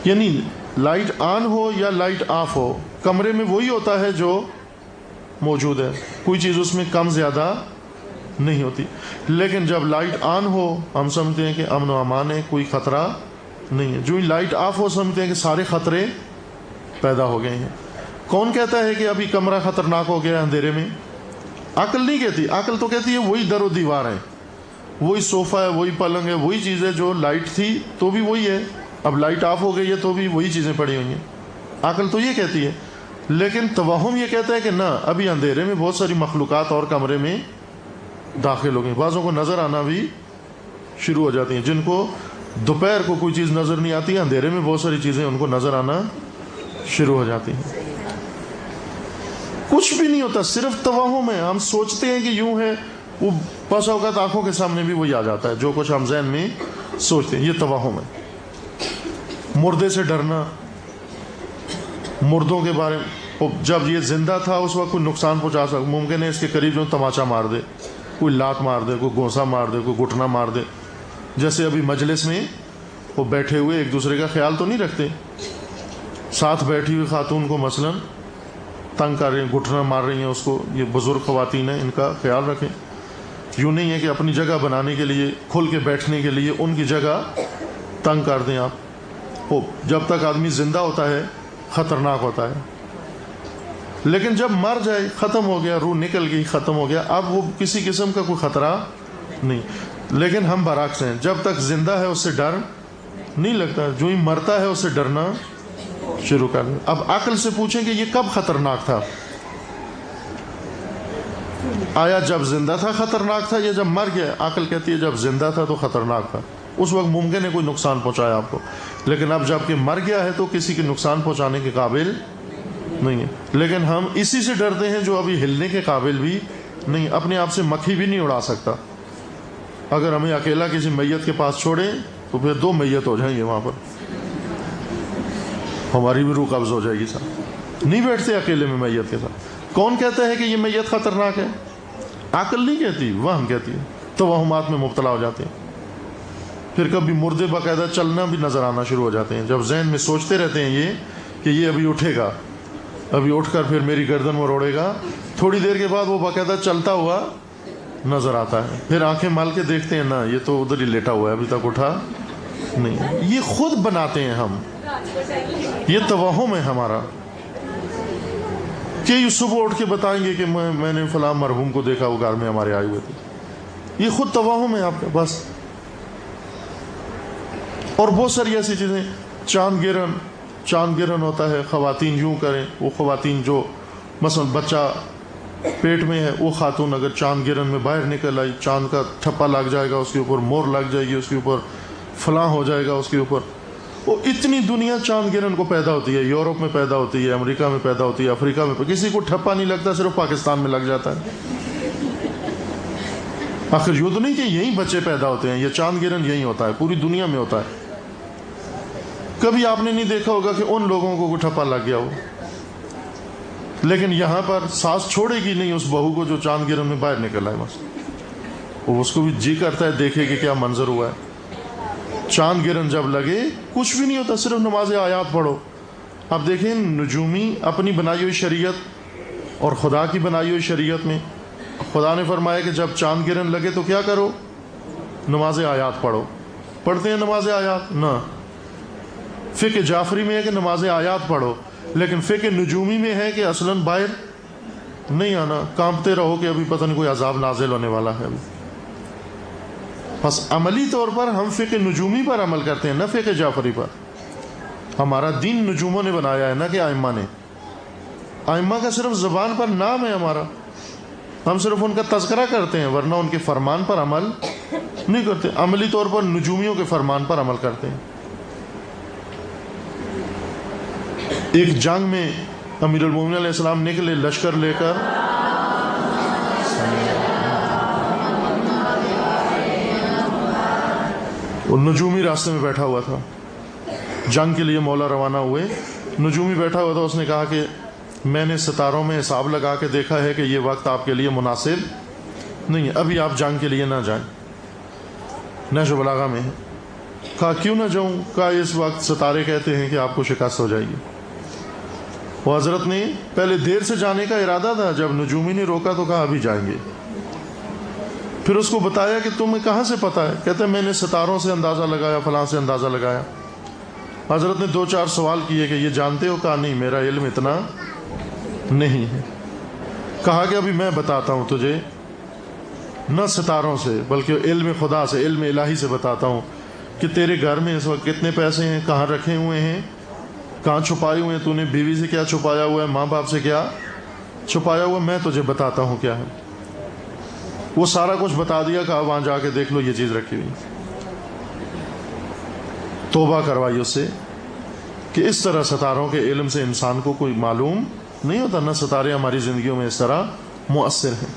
یعنی لائٹ آن ہو یا لائٹ آف ہو, کمرے میں وہی ہوتا ہے جو موجود ہے, کوئی چیز اس میں کم زیادہ نہیں ہوتی. لیکن جب لائٹ آن ہو ہم سمجھتے ہیں کہ امن و امان ہے, کوئی خطرہ نہیں ہے. جو ہی لائٹ آف ہو سمجھتے ہیں کہ سارے خطرے پیدا ہو گئے ہیں. کون کہتا ہے کہ ابھی کمرہ خطرناک ہو گیا اندھیرے میں؟ عقل نہیں کہتی. عقل تو کہتی ہے وہی در و دیوار ہے, وہی صوفہ ہے, وہی پلنگ ہے, وہی چیز ہے جو لائٹ تھی تو بھی وہی ہے, اب لائٹ آف ہو گئی ہے تو بھی وہی چیزیں پڑی ہوئی ہیں. عقل تو یہ کہتی ہے. لیکن توہم یہ کہتا ہے کہ نہ, ابھی اندھیرے میں بہت ساری مخلوقات اور کمرے میں داخل ہو گئی. بعضوں کو نظر آنا بھی شروع ہو جاتی ہیں, جن کو دوپہر کو کوئی چیز نظر نہیں آتی, اندھیرے میں بہت ساری چیزیں ان کو نظر آنا شروع ہو جاتی ہیں. کچھ بھی نہیں ہوتا, صرف توہم ہے. ہم سوچتے ہیں کہ یوں ہے, وہ بس اوقات آنکھوں کے سامنے بھی وہی آ جاتا ہے جو کچھ ہم ذہن میں سوچتے ہیں. یہ توہم ہے. مردے سے ڈرنا, مردوں کے بارے میں, جب یہ زندہ تھا اس وقت کوئی نقصان پہنچا سکتا, ممکن ہے اس کے قریب جو تماچا مار دے, کوئی لات مار دے, کوئی گونسا مار دے, کوئی گھٹنا مار دے. جیسے ابھی مجلس میں وہ بیٹھے ہوئے ایک دوسرے کا خیال تو نہیں رکھتے, ساتھ بیٹھی ہوئی خاتون کو مثلا تنگ کر رہی ہیں, گھٹنا مار رہی ہیں اس کو. یہ بزرگ خواتین ہیں, ان کا خیال رکھیں. یوں نہیں ہے کہ اپنی جگہ بنانے کے لیے, کھل کے بیٹھنے کے لیے ان کی جگہ تنگ کر دیں آپ. وہ جب تک آدمی زندہ ہوتا ہے خطرناک ہوتا ہے, لیکن جب مر جائے ختم ہو گیا, روح نکل گئی, ختم ہو گیا, اب وہ کسی قسم کا کوئی خطرہ نہیں. لیکن ہم برعکس ہیں, جب تک زندہ ہے اس سے ڈر نہیں لگتا, جو ہی مرتا ہے اس سے ڈرنا شروع کر دیں. اب عقل سے پوچھیں کہ یہ کب خطرناک تھا؟ آیا جب زندہ تھا خطرناک تھا یا جب مر گیا؟ عقل کہتی ہے جب زندہ تھا تو خطرناک تھا، اس وقت ممکن ہے کوئی نقصان پہنچایا آپ کو، لیکن اب جب کہ مر گیا ہے تو کسی کے نقصان پہنچانے کے قابل نہیں ہے۔ لیکن ہم اسی سے ڈرتے ہیں جو ابھی ہلنے کے قابل بھی نہیں، اپنے آپ سے مکھی بھی نہیں اڑا سکتا۔ اگر ہمیں اکیلا کسی میت کے پاس چھوڑیں تو پھر 2 میت ہو جائیں گے وہاں پر، ہماری بھی روح قبض ہو جائے گی ساتھ۔ نہیں بیٹھتے اکیلے میں میت کے ساتھ۔ کون کہتا ہے کہ یہ میت خطرناک ہے؟ عقل نہیں کہتی، وہم کہتی ہے، توہمات میں مبتلا ہو جاتے ہیں۔ پھر کبھی مردے باقاعدہ چلنا بھی نظر آنا شروع ہو جاتے ہیں، جب ذہن میں سوچتے رہتے ہیں یہ کہ یہ ابھی اٹھے گا، ابھی اٹھ کر پھر میری گردن میں روڑے گا، تھوڑی دیر کے بعد وہ باقاعدہ چلتا ہوا نظر آتا ہے، پھر آنکھیں مال کے دیکھتے ہیں نا یہ تو ادھر ہی لیٹا ہوا ہے ابھی تک اٹھا نہیں۔ یہ خود بناتے ہیں ہم، یہ توہم ہے ہمارا کہ یہ صبح اٹھ کے بتائیں گے کہ میں نے فلاں مرحوم کو دیکھا، وہ گھر میں ہمارے آئے ہوئے تھے۔ یہ خود توہم ہے آپ کا بس۔ اور بہت ساری ایسی چیزیں، چاند گرہن ہوتا ہے، خواتین یوں کریں، وہ خواتین جو مثلا بچہ پیٹ میں ہے، وہ خاتون اگر چاند گرہن میں باہر نکل آئی، چاند کا ٹھپا لگ جائے گا اس کے اوپر، مور لگ جائے گی اس کے اوپر، فلاں ہو جائے گا اس کے اوپر۔ وہ اتنی دنیا چاند گرہن کو پیدا ہوتی ہے، یورپ میں پیدا ہوتی ہے، امریکہ میں پیدا ہوتی ہے، افریقہ میں، کسی کو ٹھپا نہیں لگتا، صرف پاکستان میں لگ جاتا ہے۔ آخر یوں تو نہیں کہ یہیں بچے پیدا ہوتے ہیں، یہ چاند گرہن یہیں ہوتا ہے، پوری دنیا میں ہوتا ہے۔ کبھی آپ نے نہیں دیکھا ہوگا کہ ان لوگوں کو کوئی ٹھپا لگ گیا ہو، لیکن یہاں پر سانس چھوڑے گی نہیں اس بہو کو جو چاند گرہن میں باہر نکل آئے، بس وہ اس کو بھی جی کرتا ہے دیکھے کہ کیا منظر ہوا ہے۔ چاند گرہن جب لگے کچھ بھی نہیں ہوتا، صرف نماز آیات پڑھو۔ اب دیکھیں نجومی اپنی بنائی ہوئی شریعت اور خدا کی بنائی ہوئی شریعت میں خدا نے فرمایا کہ جب چاند گرہن لگے تو کیا کرو؟ نماز آیات پڑھو۔ پڑھتے ہیں نماز آیات؟ نہ۔ فقہ جعفری میں ہے کہ نماز آیات پڑھو، لیکن فقہ نجومی میں ہے کہ اصلاً باہر نہیں آنا، کانپتے رہو کہ ابھی پتہ نہیں کوئی عذاب نازل ہونے والا ہے۔ بس عملی طور پر ہم فقہ نجومی پر عمل کرتے ہیں، نہ فقہ جعفری پر۔ ہمارا دین نجوموں نے بنایا ہے، نہ کہ ائمہ نے۔ ائمہ کا صرف زبان پر نام ہے ہمارا، ہم صرف ان کا تذکرہ کرتے ہیں، ورنہ ان کے فرمان پر عمل نہیں کرتے۔ عملی طور پر نجومیوں کے فرمان پر عمل کرتے ہیں۔ ایک جنگ میں امیر المومنین علیہ السلام نکلے لشکر لے کر، وہ نجومی راستے میں بیٹھا ہوا تھا، جنگ کے لیے مولا روانہ ہوئے، نجومی بیٹھا ہوا تھا۔ اس نے کہا کہ میں نے ستاروں میں حساب لگا کے دیکھا ہے کہ یہ وقت آپ کے لیے مناسب نہیں ہے، ابھی آپ جنگ کے لیے نہ جائیں۔ نہج البلاغہ میں ہے۔ کہا کیوں نہ جاؤں؟ کہا اس وقت ستارے کہتے ہیں کہ آپ کو شکست ہو جائے گی۔ وہ حضرت نے پہلے دیر سے جانے کا ارادہ تھا، جب نجومی نے روکا تو کہا ابھی جائیں گے۔ پھر اس کو بتایا کہ تمہیں کہاں سے پتہ ہے؟ کہتے ہیں میں نے ستاروں سے اندازہ لگایا، فلاں سے اندازہ لگایا۔ حضرت نے 2-4 سوال کیے کہ یہ جانتے ہو؟ کہا نہیں، میرا علم اتنا نہیں ہے۔ کہا کہ ابھی میں بتاتا ہوں تجھے، نہ ستاروں سے بلکہ علم خدا سے، علم الہی سے بتاتا ہوں کہ تیرے گھر میں اس وقت کتنے پیسے ہیں، کہاں رکھے ہوئے ہیں، کہاں چھپائے ہوئے ہیں، تو نے بیوی سے کیا چھپایا ہوا ہے، ماں باپ سے کیا چھپایا ہوا ہے، میں تجھے بتاتا ہوں کیا ہے۔ وہ سارا کچھ بتا دیا، کہا وہاں جا کے دیکھ لو یہ چیز رکھی ہوئی۔ توبہ کروائی اس سے کہ اس طرح ستاروں کے علم سے انسان کو کوئی معلوم نہیں ہوتا، نہ ستارے ہماری زندگیوں میں اس طرح مؤثر ہیں۔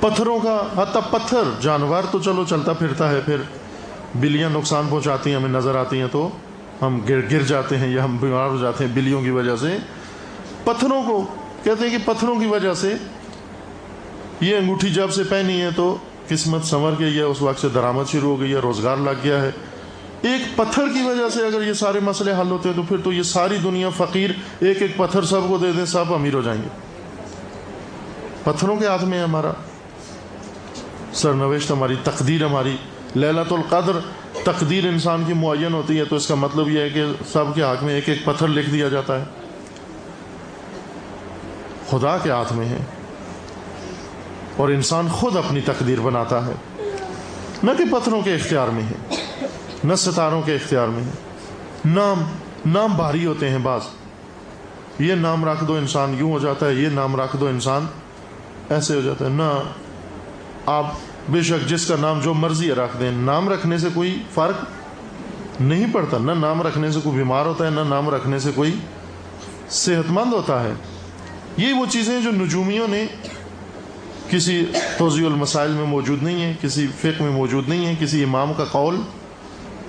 پتھروں کا، حتیٰ پتھر جانور تو چلو چلتا پھرتا ہے، پھر بلیاں نقصان پہنچاتی ہیں، ہمیں نظر آتی ہیں تو ہم گر جاتے ہیں یا ہم بیمار ہو جاتے ہیں بلیوں کی وجہ سے۔ پتھروں کو کہتے ہیں کہ پتھروں کی وجہ سے، یہ انگوٹھی جب سے پہنی ہے تو قسمت سنور گئی ہے، اس وقت سے درآمد شروع ہو گئی ہے، روزگار لگ گیا ہے۔ ایک پتھر کی وجہ سے اگر یہ سارے مسئلے حل ہوتے ہیں تو پھر تو یہ ساری دنیا فقیر، ایک ایک پتھر سب کو دے دیں سب امیر ہو جائیں گے۔ پتھروں کے ہاتھ میں ہے ہمارا سرنوشت، ہماری تقدیر، ہماری لیلۃ القدر تقدیر انسان کی معین ہوتی ہے، تو اس کا مطلب یہ ہے کہ سب کے ہاتھ میں ایک ایک پتھر لکھ دیا جاتا ہے۔ خدا کے ہاتھ میں ہے، اور انسان خود اپنی تقدیر بناتا ہے، نہ کہ پتھروں کے اختیار میں ہے، نہ ستاروں کے اختیار میں ہے۔ نام بھاری ہوتے ہیں بعض، یہ نام رکھ دو انسان یوں ہو جاتا ہے، یہ نام رکھ دو انسان ایسے ہو جاتا ہے. نہ، آپ بے شک جس کا نام جو مرضی رکھ دیں، نام رکھنے سے کوئی فرق نہیں پڑتا. نہ نام رکھنے سے کوئی بیمار ہوتا ہے، نہ نام رکھنے سے کوئی صحت مند ہوتا ہے. یہ وہ چیزیں جو نجومیوں نے کسی توضیح المسائل میں موجود نہیں ہیں، کسی فقہ میں موجود نہیں ہیں، کسی امام کا قول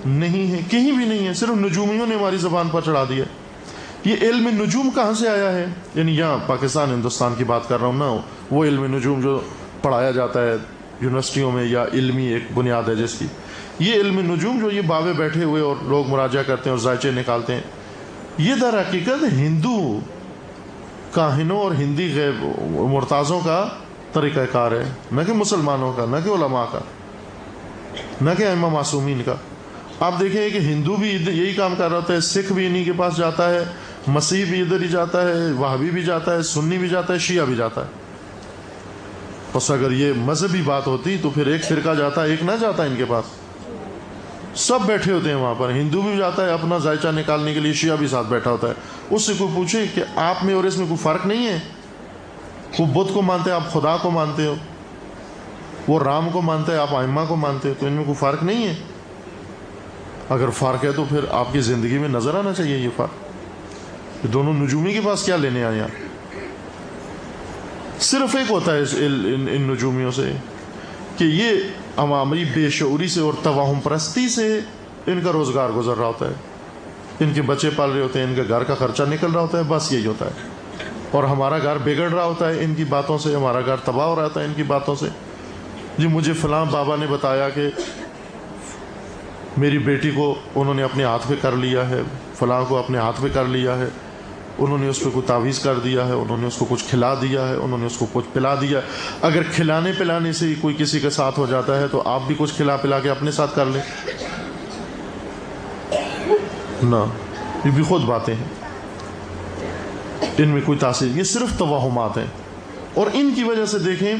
نہیں ہے، کہیں بھی نہیں ہے، صرف نجومیوں نے ہماری زبان پر چڑھا دیا. یہ علم نجوم کہاں سے آیا ہے؟ یعنی یہاں پاکستان ہندوستان کی بات کر رہا ہوں نا، وہ علم نجوم جو پڑھایا جاتا ہے یونیورسٹیوں میں، یا علمی ایک بنیاد ہے جس کی. یہ علم نجوم جو یہ بابے بیٹھے ہوئے اور لوگ مراجعہ کرتے ہیں اور ذائچے نکالتے ہیں، یہ در حقیقت ہندو کاہنوں اور ہندی غیب مرتازوں کا طریقہ کار ہے، نہ کہ مسلمانوں کا، نہ کہ علماء کا، نہ کہ ائمہ معصومین کا. آپ دیکھیں کہ ہندو بھی یہی کام کر رہا ہوتا ہے، سکھ بھی انہی کے پاس جاتا ہے، مسیح بھی ادھر ہی جاتا ہے، وہابی بھی جاتا ہے، سنی بھی جاتا ہے، شیعہ بھی جاتا ہے. بس اگر یہ مذہبی بات ہوتی تو پھر ایک فرقہ جاتا ہے، ایک نہ جاتا ان کے پاس. سب بیٹھے ہوتے ہیں وہاں پر، ہندو بھی جاتا ہے اپنا ذائچہ نکالنے کے لیے، شیعہ بھی ساتھ بیٹھا ہوتا ہے. اس سے کوئی پوچھے کہ آپ میں اور اس میں کوئی فرق نہیں ہے؟ وہ بدھ کو مانتے ہیں، آپ خدا کو مانتے ہو، وہ رام کو مانتا ہے، آپ ائمہ کو مانتے ہو، تو ان میں کوئی فرق نہیں ہے؟ اگر فرق ہے تو پھر آپ کی زندگی میں نظر آنا چاہیے یہ فرق. دونوں نجومی کے پاس کیا لینے آئے ہیں؟ صرف ایک ہوتا ہے ان نجومیوں سے کہ یہ عوامی بے شعوری سے اور توہم پرستی سے ان کا روزگار گزر رہا ہوتا ہے، ان کے بچے پال رہے ہوتے ہیں، ان کا گھر کا خرچہ نکل رہا ہوتا ہے، بس یہی ہوتا ہے. اور ہمارا گھر بگڑ رہا ہوتا ہے ان کی باتوں سے، ہمارا گھر تباہ ہو رہا ہوتا ہے ان کی باتوں سے. جی مجھے فلاں بابا نے بتایا کہ میری بیٹی کو انہوں نے اپنے ہاتھ پہ کر لیا ہے، فلاں کو اپنے ہاتھ پہ کر لیا ہے، انہوں نے اس پہ کوئی تعویذ کر دیا ہے، انہوں نے اس کو کچھ کھلا دیا ہے، انہوں نے اس کو کچھ پلا دیا. اگر کھلانے پلانے سے ہی کوئی کسی کے ساتھ ہو جاتا ہے تو آپ بھی کچھ کھلا پلا کے اپنے ساتھ کر لیں. نہ، یہ بھی خود باتیں ہیں، ان میں کوئی تاثیر، یہ صرف توہمات ہیں. اور ان کی وجہ سے دیکھیں،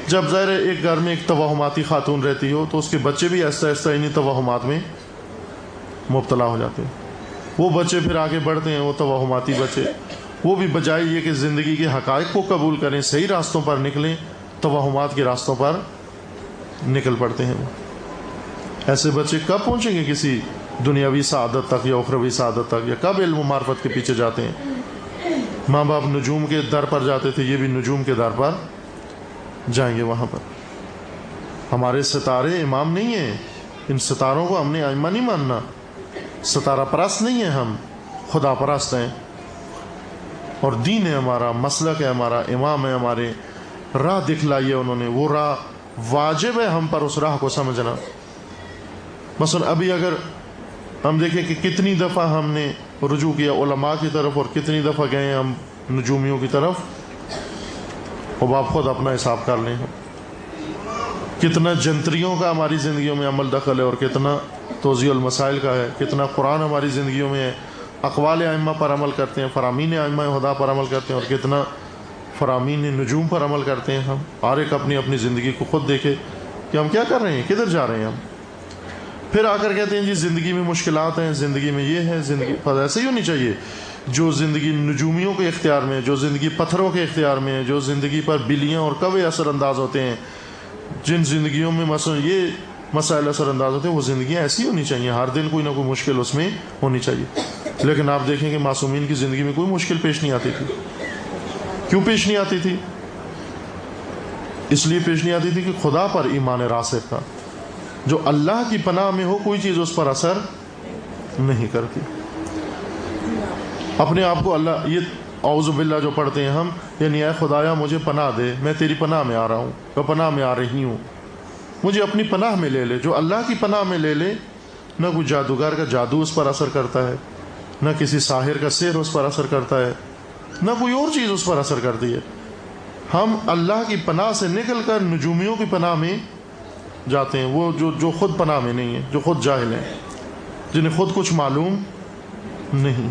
جب ظاہر ہے ایک گھر میں ایک توہماتی خاتون رہتی ہو تو اس کے بچے بھی آہستہ آہستہ انہی توہمات میں مبتلا ہو جاتے ہیں. وہ بچے پھر آگے بڑھتے ہیں، وہ توہماتی بچے، وہ بھی بجائے یہ کہ زندگی کے حقائق کو قبول کریں، صحیح راستوں پر نکلیں، توہمات کے راستوں پر نکل پڑتے ہیں. ایسے بچے کب پہنچیں گے کسی دنیاوی سعادت تک یا اخروی سعادت تک، یا کب علم و معرفت کے پیچھے جاتے ہیں؟ ماں باپ نجوم کے در پر جاتے تھے، یہ بھی نجوم کے در پر جائیں گے. وہاں پر ہمارے ستارے امام نہیں ہیں، ان ستاروں کو ہم نے ائمہ نہیں ماننا. ستارہ پرست نہیں ہیں ہم، خدا پرست ہیں. اور دین ہے ہمارا، مسلک ہے ہمارا، امام ہے ہمارے، راہ دکھلائی ہے انہوں نے، وہ راہ واجب ہے ہم پر اس راہ کو سمجھنا. مثلا ابھی اگر ہم دیکھیں کہ کتنی دفعہ ہم نے رجوع کیا علماء کی طرف اور کتنی دفعہ گئے ہیں ہم نجومیوں کی طرف، اب آپ خود اپنا حساب کر لیں. کتنا جنتریوں کا ہماری زندگیوں میں عمل دخل ہے اور کتنا توضیح المسائل کا ہے، کتنا قرآن ہماری زندگیوں میں ہے، اقوال ائمہ پر عمل کرتے ہیں، فرامین ائمہ خدا پر عمل کرتے ہیں، اور کتنا فرامین نجوم پر عمل کرتے ہیں. ہم ہر ایک اپنی اپنی زندگی کو خود دیکھے کہ ہم کیا کر رہے ہیں، کدھر جا رہے ہیں ہم. پھر آ کر کہتے ہیں جی زندگی میں مشکلات ہیں، زندگی میں یہ ہے، زندگی پر ایسے ہی ہونی چاہیے. جو زندگی نجومیوں کے اختیار میں ہے، جو زندگی پتھروں کے اختیار میں ہے، جو زندگی پر بلیاں اور کوے اثر انداز ہوتے ہیں، جن زندگیوں میں مثلا یہ مسائل اثر انداز ہوتے ہیں، وہ زندگیاں ایسی ہونی چاہیے. ہر دن کوئی نہ کوئی مشکل اس میں ہونی چاہیے. لیکن آپ دیکھیں کہ معصومین کی زندگی میں کوئی مشکل پیش نہیں آتی تھی. کیوں پیش نہیں آتی تھی؟ اس لیے پیش نہیں آتی تھی کہ خدا پر ایمان راسخ تھا. جو اللہ کی پناہ میں ہو کوئی چیز اس پر اثر نہیں کرتی. اپنے آپ کو اللہ، یہ اعوذ باللہ جو پڑھتے ہیں ہم، یعنی اے خدایا مجھے پناہ دے، میں تیری پناہ میں آ رہا ہوں، میں پناہ میں آ رہی ہوں، مجھے اپنی پناہ میں لے لے. جو اللہ کی پناہ میں لے لے، نہ کوئی جادوگر کا جادو اس پر اثر کرتا ہے، نہ کسی ساحر کا سحر اس پر اثر کرتا ہے، نہ کوئی اور چیز اس پر اثر کرتی ہے. ہم اللہ کی پناہ سے نکل کر نجومیوں کی پناہ میں جاتے ہیں. وہ جو خود پناہ میں نہیں ہیں، جو خود جاہل ہیں، جنہیں خود کچھ معلوم نہیں.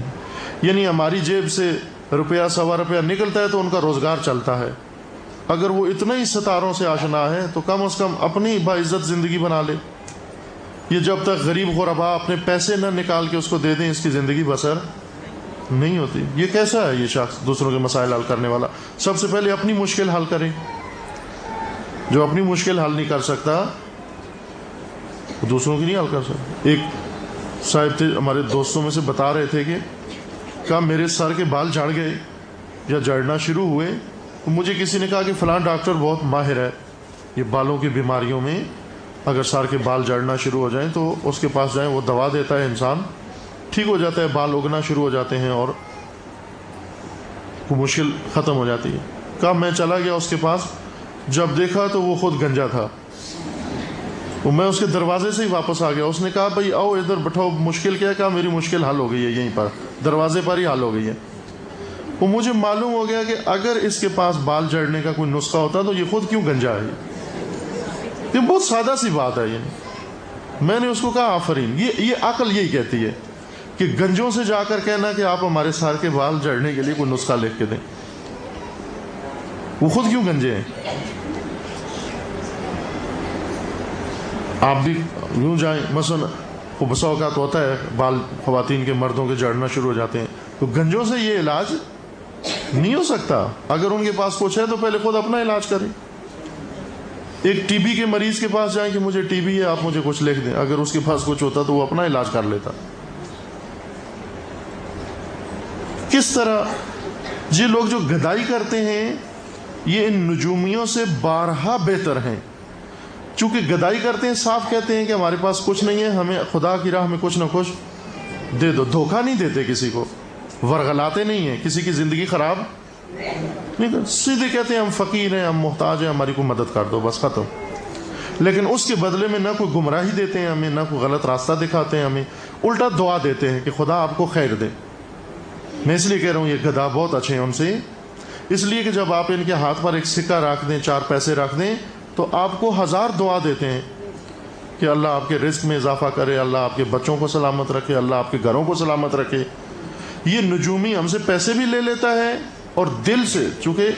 یعنی ہماری جیب سے روپیہ سوا روپیہ نکلتا ہے تو ان کا روزگار چلتا ہے. اگر وہ اتنا ہی ستاروں سے آشنا ہے تو کم از کم اپنی باعزت زندگی بنا لے. یہ جب تک غریب غربا اپنے پیسے نہ نکال کے اس کو دے دیں، اس کی زندگی بسر نہیں ہوتی۔ یہ کیسا ہے یہ شخص دوسروں کے مسائل حل کرنے والا؟ سب سے پہلے اپنی مشکل حل کرے۔ جو اپنی مشکل حل نہیں کر سکتا وہ دوسروں کی نہیں حل کر سکتا۔ ایک صاحب تھے ہمارے دوستوں میں سے، بتا رہے تھے کہ کہا میرے سر کے بال جھڑ گئے یا جھڑنا شروع ہوئے تو مجھے کسی نے کہا کہ فلاں ڈاکٹر بہت ماہر ہے یہ بالوں کی بیماریوں میں، اگر سر کے بال جھڑنا شروع ہو جائیں تو اس کے پاس جائیں، وہ دوا دیتا ہے، انسان ٹھیک ہو جاتا ہے، بال اگنا شروع ہو جاتے ہیں اور وہ مشکل ختم ہو جاتی ہے۔ کہا میں چلا گیا اس کے پاس، جب دیکھا تو وہ خود گنجا تھا، تو میں اس کے دروازے سے ہی واپس آ گیا۔ اس نے کہا بھائی آؤ ادھر بٹھاؤ، مشکل کیا ہے؟ کہا میری مشکل حل ہو گئی ہے، یہیں پر دروازے پر ہی حل ہو گئی ہے۔ وہ مجھے معلوم ہو گیا کہ اگر اس کے پاس بال جھڑنے کا کوئی نسخہ ہوتا تو یہ خود کیوں گنجا ہے۔ یہ بہت سادہ سی بات ہے۔ میں نے اس کو کہا آفرین، یہ عقل یہی کہتی ہے کہ گنجوں سے جا کر کہنا کہ آپ ہمارے سر کے بال جھڑنے کے لیے کوئی نسخہ لکھ کے دیں، وہ خود کیوں گنجے ہیں۔ آپ بھی یوں جائیں، مثلا بسا اوقات ہوتا ہے بال خواتین کے مردوں کے جھڑنا شروع ہو جاتے ہیں، تو گنجوں سے یہ علاج نہیں ہو سکتا۔ اگر ان کے پاس کچھ ہے تو پہلے خود اپنا علاج کریں۔ ایک ٹی بی کے مریض کے پاس جائیں کہ مجھے ٹی بی ہے، آپ مجھے کچھ لکھ دیں، اگر اس کے پاس کچھ ہوتا تو وہ اپنا علاج کر لیتا۔ کس طرح یہ لوگ جو گدائی کرتے ہیں یہ ان نجومیوں سے بارہا بہتر ہیں۔ چونکہ گدائی کرتے ہیں، صاف کہتے ہیں کہ ہمارے پاس کچھ نہیں ہے، ہمیں خدا کی راہ میں کچھ نہ کچھ دے دو۔ دھوکہ نہیں دیتے کسی کو، ورغلاتے نہیں ہیں، کسی کی زندگی خراب نہیں کرتے، سیدھے کہتے ہیں ہم فقیر ہیں، ہم محتاج ہیں، ہماری کوئی مدد کر دو، بس ختم۔ لیکن اس کے بدلے میں نہ کوئی گمراہی دیتے ہیں ہمیں، نہ کوئی غلط راستہ دکھاتے ہیں ہمیں، الٹا دعا دیتے ہیں کہ خدا آپ کو خیر دے۔ میں اس لیے کہہ رہا ہوں یہ گدھا بہت اچھے ہیں ان سے، اس لیے کہ جب آپ ان کے ہاتھ پر ایک سکہ رکھ دیں، 4 پیسے رکھ دیں، تو آپ کو 1000 دعا دیتے ہیں کہ اللہ آپ کے رزق میں اضافہ کرے، اللہ آپ کے بچوں کو سلامت رکھے، اللہ آپ کے گھروں کو سلامت رکھے۔ یہ نجومی ہم سے پیسے بھی لے لیتا ہے اور دل سے، چونکہ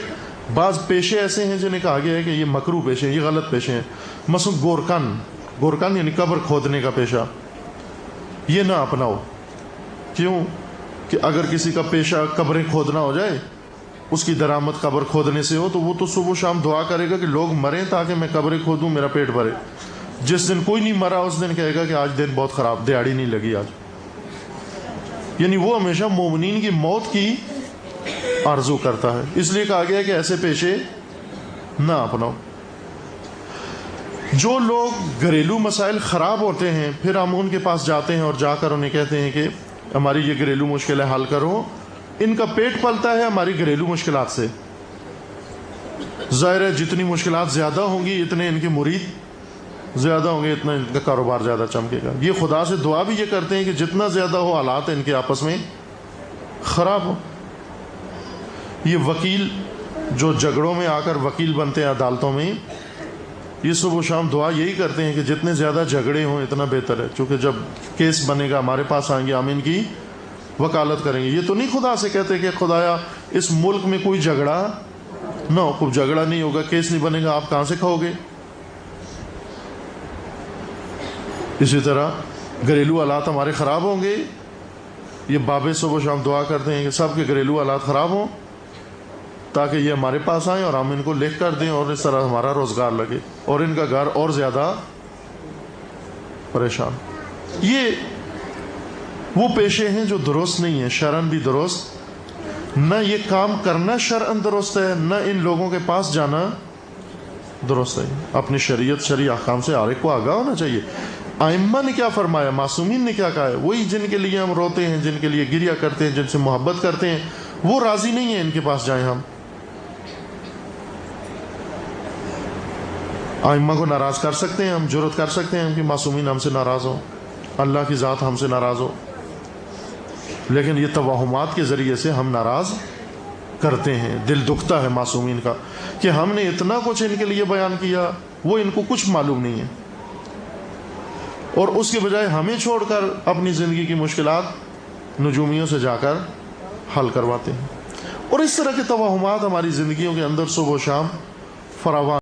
بعض پیشے ایسے ہیں جنہیں کہا گیا ہے کہ یہ مکروہ پیشے ہیں، یہ غلط پیشے ہیں۔ مثلا گورکن یعنی قبر کھودنے کا پیشہ، یہ نہ اپناؤ۔ کیوں کہ اگر کسی کا پیشہ قبریں کھودنا ہو جائے، اس کی درآمد قبر کھودنے سے ہو، تو وہ تو صبح و شام دعا کرے گا کہ لوگ مریں تاکہ میں قبریں کھودوں، میرا پیٹ بھرے۔ جس دن کوئی نہیں مرا اس دن کہے گا کہ آج دن بہت خراب، دیہڑی نہیں لگی آج۔ یعنی وہ ہمیشہ مومنین کی موت کی آرزو کرتا ہے، اس لیے کہا گیا ہے کہ ایسے پیشے نہ اپناؤ۔ جو لوگ گھریلو مسائل خراب ہوتے ہیں، پھر ہم ان کے پاس جاتے ہیں اور جا کر انہیں کہتے ہیں کہ ہماری یہ گھریلو مشکلیں حل کرو۔ ان کا پیٹ پلتا ہے ہماری گھریلو مشکلات سے۔ ظاہر ہے جتنی مشکلات زیادہ ہوں گی اتنے ان کے مرید زیادہ ہوں گے، اتنا ان کا کاروبار زیادہ چمکے گا۔ یہ خدا سے دعا بھی یہ کرتے ہیں کہ جتنا زیادہ ہو حالات ان کے آپس میں خراب ہو۔ یہ وکیل جو جھگڑوں میں آ کر وکیل بنتے ہیں عدالتوں میں، یہ صبح و شام دعا یہی کرتے ہیں کہ جتنے زیادہ جھگڑے ہوں اتنا بہتر ہے، چونکہ جب کیس بنے گا ہمارے پاس آئیں گے، ہم ان کی وکالت کریں گے۔ یہ تو نہیں خدا سے کہتے کہ خدایا اس ملک میں کوئی جھگڑا نہ ہو، کوئی جھگڑا نہیں ہوگا، کیس نہیں بنے گا، آپ کہاں سے کھاؤ گے؟ اسی طرح گھریلو حالات ہمارے خراب ہوں گے، یہ بابے صبح و شام دعا کرتے ہیں کہ سب کے گھریلو حالات خراب ہوں تاکہ یہ ہمارے پاس آئیں اور ہم ان کو لکھ کر دیں، اور اس طرح ہمارا روزگار لگے اور ان کا گھر اور زیادہ پریشان۔ یہ وہ پیشے ہیں جو درست نہیں ہیں، شرعاً بھی درست نہ، یہ کام کرنا شرعاً درست ہے، نہ ان لوگوں کے پاس جانا درست ہے۔ اپنی شریعت شرعی احکام سے ہر ایک کو آگاہ ہونا چاہیے۔ ائمہ نے کیا فرمایا، معصومین نے کیا کہا ہے، وہی جن کے لیے ہم روتے ہیں، جن کے لیے گریہ کرتے ہیں، جن سے محبت کرتے ہیں، وہ راضی نہیں ہیں ان کے پاس جائیں ہم۔ ائمہ کو ناراض کر سکتے ہیں ہم، جرأت کر سکتے ہیں ہم کہ معصومین ہم سے ناراض ہو، اللہ کی ذات ہم سے ناراض ہو، لیکن یہ توہمات کے ذریعے سے ہم ناراض کرتے ہیں۔ دل دکھتا ہے معصومین کا کہ ہم نے اتنا کچھ ان کے لیے بیان کیا، وہ ان کو کچھ معلوم نہیں ہے، اور اس کے بجائے ہمیں چھوڑ کر اپنی زندگی کی مشکلات نجومیوں سے جا کر حل کرواتے ہیں۔ اور اس طرح کے توہمات ہماری زندگیوں کے اندر صبح و شام فراوان